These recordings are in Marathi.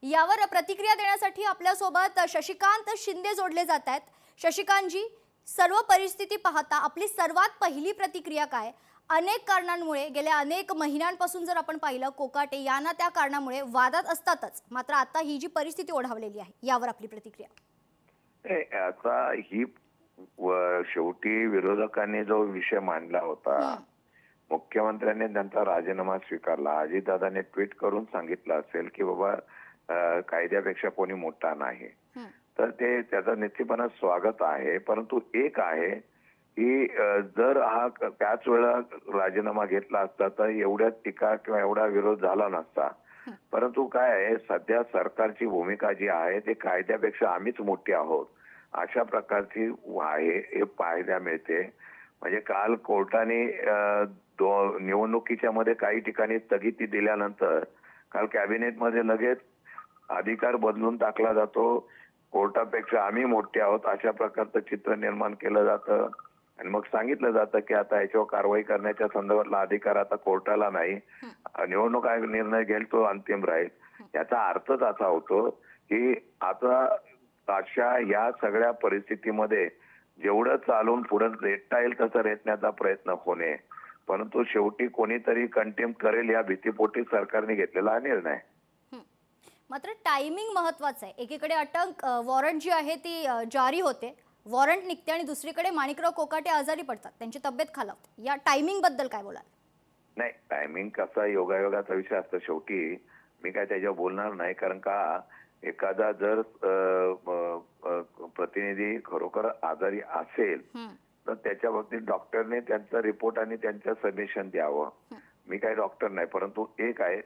यावर प्रतिक्रिया देण्यासाठी आपल्यासोबत शशिकांत शिंदे जोडले जात आहेत। शशिकांतजी, सर्व परिस्थिती पाहता आपली सर्वात पहिली प्रतिक्रिया काय? अनेक कारणांमुळे गेल्या अनेक महिन्यांपासून जर आपण पाहिलं, कोकाटे या ना त्या कारणामुळे वादात असतातच, मात्र आता ही जी परिस्थिती ओढावलेली आहे यावर आपली प्रतिक्रिया? आता ही शेवटी विरोधकांनी जो विषय मांडला होता, मुख्यमंत्र्यांनी त्यांचा राजीनामा स्वीकारला, अजितदादांनी ट्विट करून सांगितलं असेल की बाबा कायद्यापेक्षा कोणी मोठा नाही, तर ते त्याचं निश्चितपणे स्वागत आहे। परंतु एक आहे की जर हा त्याच वेळा राजीनामा घेतला असता तर एवढ्या टीका किंवा एवढा विरोध झाला नसता। परंतु काय आहे, सध्या सरकारची भूमिका जी आहे ते कायद्यापेक्षा आम्हीच मोठी आहोत अशा प्रकारची आहे हे पाहायला मिळते। म्हणजे काल कोर्टाने निवडणुकीच्या मध्ये काही ठिकाणी स्थगिती दिल्यानंतर काल कॅबिनेटमध्ये लगेच अधिकार बदलून टाकला जातो, कोर्टापेक्षा आम्ही मोठे आहोत अशा प्रकारचं चित्र निर्माण केलं जातं आणि मग सांगितलं जातं की आता याच्यावर कारवाई करण्याच्या संदर्भातला अधिकार आता कोर्टाला नाही, निवडणूक आयोग निर्णय घेईल तो अंतिम राहील। याचा अर्थच असा होतो की आता अशा या सगळ्या परिस्थितीमध्ये जेवढं चालून पुढे रेटता येईल तसं रेटण्याचा प्रयत्न होणे, परंतु शेवटी कोणीतरी कंटेम्प्ट करेल या भीतीपोटी सरकारने घेतलेला हा निर्णय। मात्र टायमिंग महत्वाचं आहे। एकीकडे अटक वॉरंट जी आहे ती जारी होते, वॉरंट निघते आणि दुसरीकडे माणिकराव कोकाटे आजारी पडतात, त्यांची तब्येत खालावते। या टायमिंग बद्दल काय बोलाल? नाही, टायमिंग कसा योगायोगाचा विषय असतो, शेवटी मी काय त्याच्यावर बोलणार नाही, कारण का एखादा जर प्रतिनिधी खरोखर आजारी असेल तर त्याच्या बाबतीत डॉक्टरने त्यांचा रिपोर्ट आणि त्यांचं सबमिशन द्यावं। मी काही डॉक्टर नाही, परंतु एक आहे,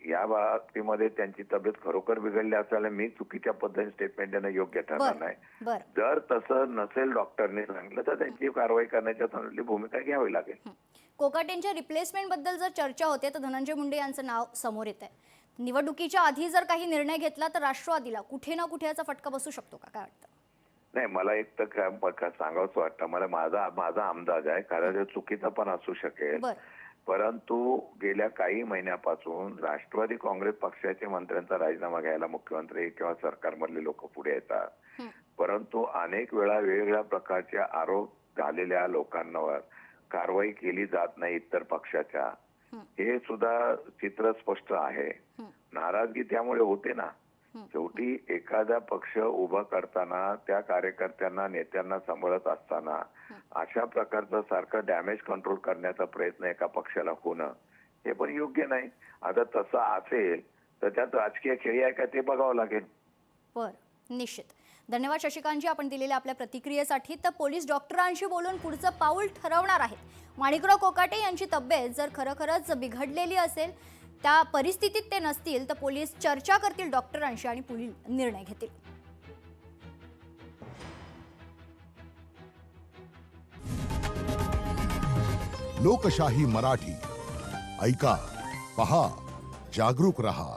या बाबतीमध्ये त्यांची तब्येत खरोखर बिघडली असेल मी चुकीच्या पद्धतीने स्टेटमेंट देणं योग्य ठरणार नाही। जर तसं नसेल डॉक्टरने सांगितलं तर त्यांची कारवाई करण्याच्या संदर्भातली भूमिका घ्यावी लागेल। कोकाटेंच्या रिप्लेसमेंट बद्दल जर चर्चा होते तर धनंजय मुंडे यांचं नाव समोर येत आहे। निवडणुकीच्या आधी जर काही निर्णय घेतला तर राष्ट्रवादीला कुठे ना कुठे याचा फटका बसू शकतो का, काय वाटतं? नाही, मला एक तर सांगावंसं वाटतं, मला माझा अंदाज आहे, कारण चुकीचा पण असू शकेल, परंतु गेल्या काही महिन्यापासून राष्ट्रवादी काँग्रेस पक्षाच्या मंत्र्यांचा राजीनामा घ्यायला मुख्यमंत्री किंवा सरकारमधले लोक पुढे येतात, परंतु अनेक वेळा वेगवेगळ्या प्रकारचे आरोप झालेल्या लोकांवर कारवाई केली जात नाही इतर पक्षाच्या, हे सुद्धा चित्र स्पष्ट आहे। नाराजगी त्यामुळे होते ना, शेवटी एखादा पक्ष उभा करताना त्या कार्यकर्त्यांना नेत्यांना सांभाळत असताना अशा प्रकारचं सारखं डॅमेज कंट्रोल करण्याचा प्रयत्न एका पक्षाला होणं हे पण योग्य नाही। आता तसं असेल तर त्यात राजकीय खेळी आहे का ते बघावं लागेल। निश्चित। धन्यवाद शशिकांतजी आपण दिलेल्या आपल्या प्रतिक्रियेसाठी। तर पोलीस डॉक्टरांशी बोलून पुढचं पाऊल ठरवणार आहेत। माणिकराव कोकाटे यांची तब्येत जर खरखरच बिघडलेली असेल, त्या परिस्थितीत ते नसतील तर पोलीस चर्चा करतील डॉक्टरांशी आणि पुढील निर्णय घेतील। लोकशाही मराठी ऐका, पहा, जागरूक रहा।